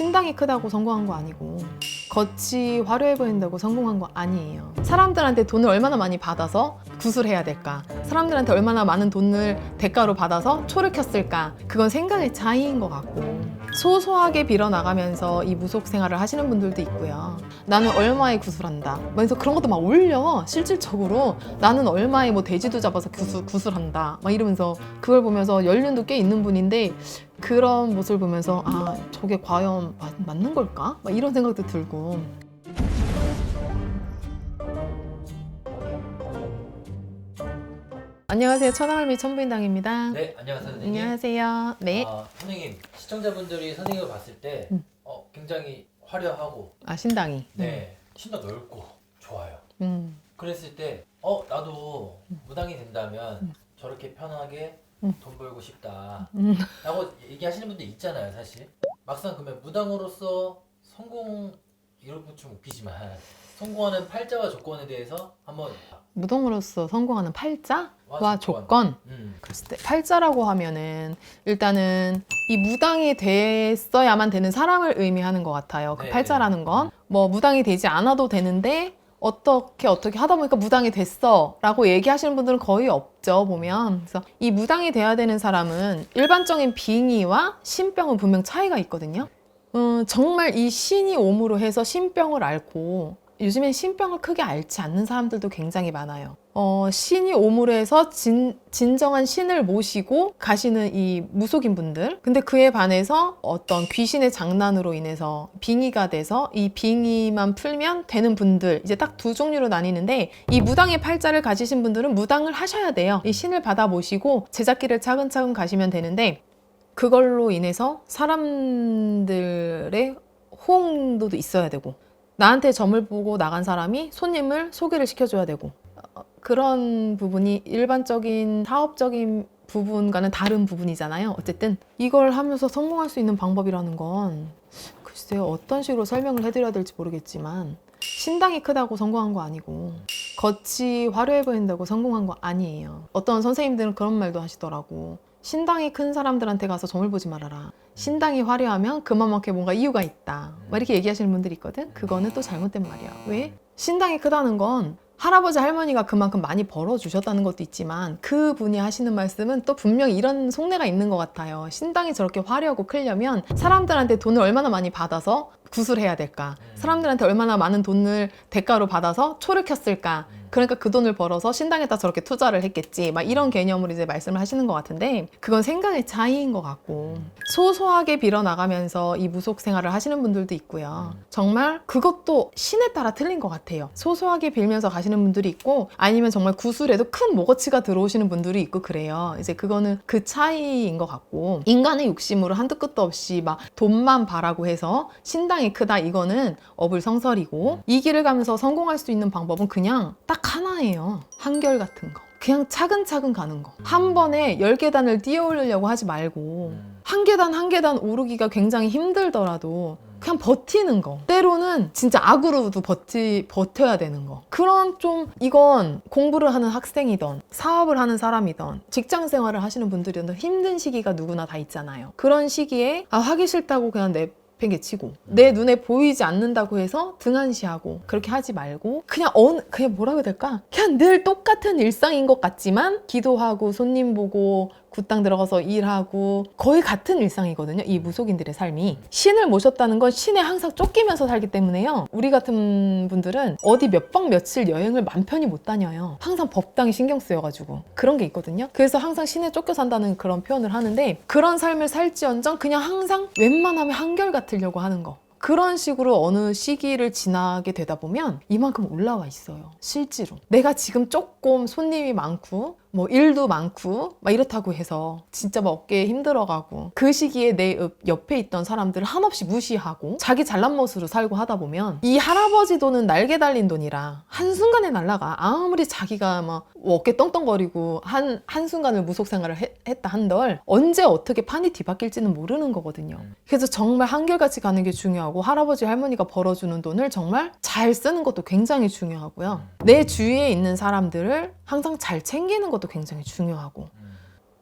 신당이 크다고 성공한 거 아니고 겉이 화려해 보인다고 성공한 거 아니에요. 사람들한테 돈을 얼마나 많이 받아서 구슬해야 될까? 사람들한테 얼마나 많은 돈을 대가로 받아서 초를 켰을까? 그건 생각의 차이인 것 같고, 소소하게 빌어나가면서 이 무속 생활을 하시는 분들도 있고요. 나는 얼마에 구슬한다. 그래서 그런 것도 막 올려. 실질적으로 나는 얼마에 뭐 돼지도 잡아서 구슬한다. 막 이러면서 그걸 보면서 연륜도 꽤 있는 분인데, 그런 모습을 보면서 아, 저게 과연 맞는 걸까? 막 이런 생각도 들고. 안녕하세요. 천하갈미 천부인당입니다. 네, 안녕하세요, 선생님. 안녕하세요. 네. 선생님, 시청자분들이 선생님을 봤을 때 굉장히 화려하고 신당이. 네, 신도 넓고 좋아요. 그랬을 때 나도 무당이 된다면 저렇게 편하게 돈 벌고 싶다 라고 얘기하시는 분들 있잖아요, 사실. 막상 그러면 무당으로서 성공, 이런 거 좀 웃기지만 성공하는 팔자와 조건에 대해서 한번. 무당으로서 성공하는 팔자와 조건. 그랬을 때 팔자라고 하면은 일단은 이 무당이 됐어야만 되는 사람을 의미하는 것 같아요. 그 네, 팔자라는 건 뭐 무당이 되지 않아도 되는데 어떻게 하다 보니까 무당이 됐어 라고 얘기하시는 분들은 거의 없죠, 보면. 그래서 이 무당이 돼야 되는 사람은 일반적인 빙의와 신병은 분명 차이가 있거든요. 정말 이 신이 옴으로 해서 신병을 앓고, 요즘엔 신병을 크게 앓지 않는 사람들도 굉장히 많아요. 신이 옴으로 해서 진정한 신을 모시고 가시는 이 무속인 분들. 근데 그에 반해서 어떤 귀신의 장난으로 인해서 빙의가 돼서 이 빙의만 풀면 되는 분들, 이제 딱 두 종류로 나뉘는데, 이 무당의 팔자를 가지신 분들은 무당을 하셔야 돼요. 이 신을 받아 모시고 제작기를 차근차근 가시면 되는데, 그걸로 인해서 사람들의 호응도도 있어야 되고, 나한테 점을 보고 나간 사람이 손님을 소개를 시켜줘야 되고, 그런 부분이 일반적인 사업적인 부분과는 다른 부분이잖아요. 어쨌든 이걸 하면서 성공할 수 있는 방법이라는 건 글쎄요, 어떤 식으로 설명을 해드려야 될지 모르겠지만, 신당이 크다고 성공한 거 아니고 겉이 화려해 보인다고 성공한 거 아니에요. 어떤 선생님들은 그런 말도 하시더라고. 신당이 큰 사람들한테 가서 점을 보지 말아라. 신당이 화려하면 그만큼 뭔가 이유가 있다. 막 이렇게 얘기하시는 분들이 있거든. 그거는 또 잘못된 말이야. 왜? 신당이 크다는 건 할아버지 할머니가 그만큼 많이 벌어주셨다는 것도 있지만, 그분이 하시는 말씀은 또 분명히 이런 속내가 있는 것 같아요. 신당이 저렇게 화려하고 크려면 사람들한테 돈을 얼마나 많이 받아서 구슬해야 될까? 사람들한테 얼마나 많은 돈을 대가로 받아서 초를 켰을까? 그러니까 그 돈을 벌어서 신당에다 저렇게 투자를 했겠지. 막 이런 개념으로 이제 말씀을 하시는 것 같은데, 그건 생각의 차이인 것 같고, 소소하게 빌어나가면서 이 무속 생활을 하시는 분들도 있고요. 정말 그것도 신에 따라 틀린 것 같아요. 소소하게 빌면서 가시는 분들이 있고, 아니면 정말 구슬에도 큰 몫어치가 들어오시는 분들이 있고 그래요. 이제 그거는 그 차이인 것 같고, 인간의 욕심으로 한도 끝도 없이 막 돈만 바라고 해서 신당이 크다, 이거는 어불성설이고, 이 길을 가면서 성공할 수 있는 방법은 그냥 딱 하나예요. 한결 같은 거. 그냥 차근차근 가는 거. 한 번에 10계단을 뛰어 오르려고 하지 말고, 한 계단 한 계단 오르기가 굉장히 힘들더라도 그냥 버티는 거. 때로는 진짜 악으로도 버텨야 되는 거. 그런 좀, 이건 공부를 하는 학생이든 사업을 하는 사람이든 직장 생활을 하시는 분들이든 힘든 시기가 누구나 다 있잖아요. 그런 시기에 하기 싫다고 그냥 내팽개치고, 내 눈에 보이지 않는다고 해서 등한시하고, 그렇게 하지 말고 그냥 뭐라고 해야 될까? 그냥 늘 똑같은 일상인 것 같지만 기도하고 손님 보고 굿당 들어가서 일하고, 거의 같은 일상이거든요, 이 무속인들의 삶이. 신을 모셨다는 건 신에 항상 쫓기면서 살기 때문에요. 우리 같은 분들은 어디 몇 박 며칠 여행을 맘 편히 못 다녀요. 항상 법당이 신경 쓰여가지고. 그런 게 있거든요. 그래서 항상 신에 쫓겨 산다는 그런 표현을 하는데, 그런 삶을 살지언정 그냥 항상 웬만하면 한결 같으려고 하는 거. 그런 식으로 어느 시기를 지나게 되다 보면 이만큼 올라와 있어요. 실제로 내가 지금 조금 손님이 많고 뭐 일도 많고 막 이렇다고 해서 진짜 막 어깨에 힘들어가고, 그 시기에 내 옆에 있던 사람들을 한없이 무시하고 자기 잘난 멋으로 살고 하다 보면, 이 할아버지 돈은 날개 달린 돈이라 한순간에 날아가. 아무리 자기가 막 어깨 떵떵거리고 한순간을 무속 생활을 했다 한들 언제 어떻게 판이 뒤바뀔지는 모르는 거거든요. 그래서 정말 한결같이 가는 게 중요하고, 할아버지 할머니가 벌어주는 돈을 정말 잘 쓰는 것도 굉장히 중요하고요. 내 주위에 있는 사람들을 항상 잘 챙기는 것도 굉장히 중요하고,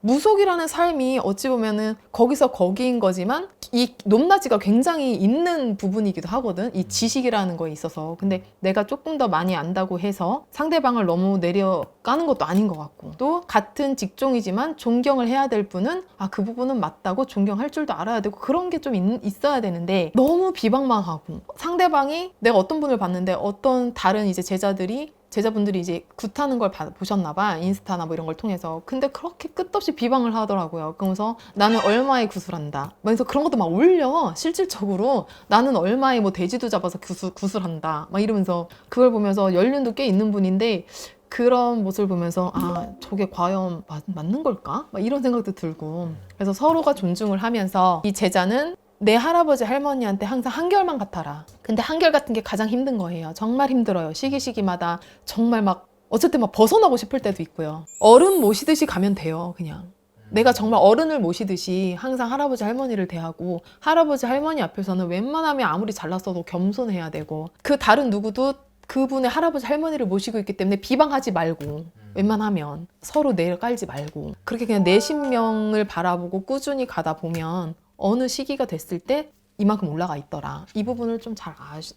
무속이라는 삶이 어찌 보면은 거기서 거기인 거지만 이 높낮이가 굉장히 있는 부분이기도 하거든. 이 지식이라는 거에 있어서. 근데 내가 조금 더 많이 안다고 해서 상대방을 너무 내려까는 것도 아닌 것 같고, 또 같은 직종이지만 존경을 해야 될 분은 그 부분은 맞다고 존경할 줄도 알아야 되고, 그런 게 좀 있어야 되는데 너무 비방만 하고, 상대방이 내가 어떤 분을 봤는데 어떤 다른 이제 제자분들이 이제 굿하는 걸 보셨나 봐. 인스타나 뭐 이런 걸 통해서. 근데 그렇게 끝없이 비방을 하더라고요. 그러면서 나는 얼마에 구슬한다. 그래서 그런 것도 막 올려. 실질적으로 나는 얼마에 뭐 돼지도 잡아서 구슬한다. 막 이러면서, 그걸 보면서 연륜도 꽤 있는 분인데 그런 모습을 보면서 저게 과연 맞는 걸까? 막 이런 생각도 들고. 그래서 서로가 존중을 하면서, 이 제자는 내 할아버지 할머니한테 항상 한결만 같아라. 근데 한결 같은 게 가장 힘든 거예요. 정말 힘들어요. 시기마다 정말 막 어쨌든 막 벗어나고 싶을 때도 있고요. 어른 모시듯이 가면 돼요. 그냥 내가 정말 어른을 모시듯이 항상 할아버지 할머니를 대하고, 할아버지 할머니 앞에서는 웬만하면 아무리 잘났어도 겸손해야 되고, 그 다른 누구도 그분의 할아버지 할머니를 모시고 있기 때문에 비방하지 말고, 웬만하면 서로 내려깔지 말고, 그렇게 그냥 내 신명을 바라보고 꾸준히 가다 보면 어느 시기가 됐을 때 이만큼 올라가 있더라. 이 부분을 좀 잘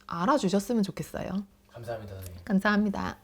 알아주셨으면 좋겠어요. 감사합니다, 선생님. 감사합니다.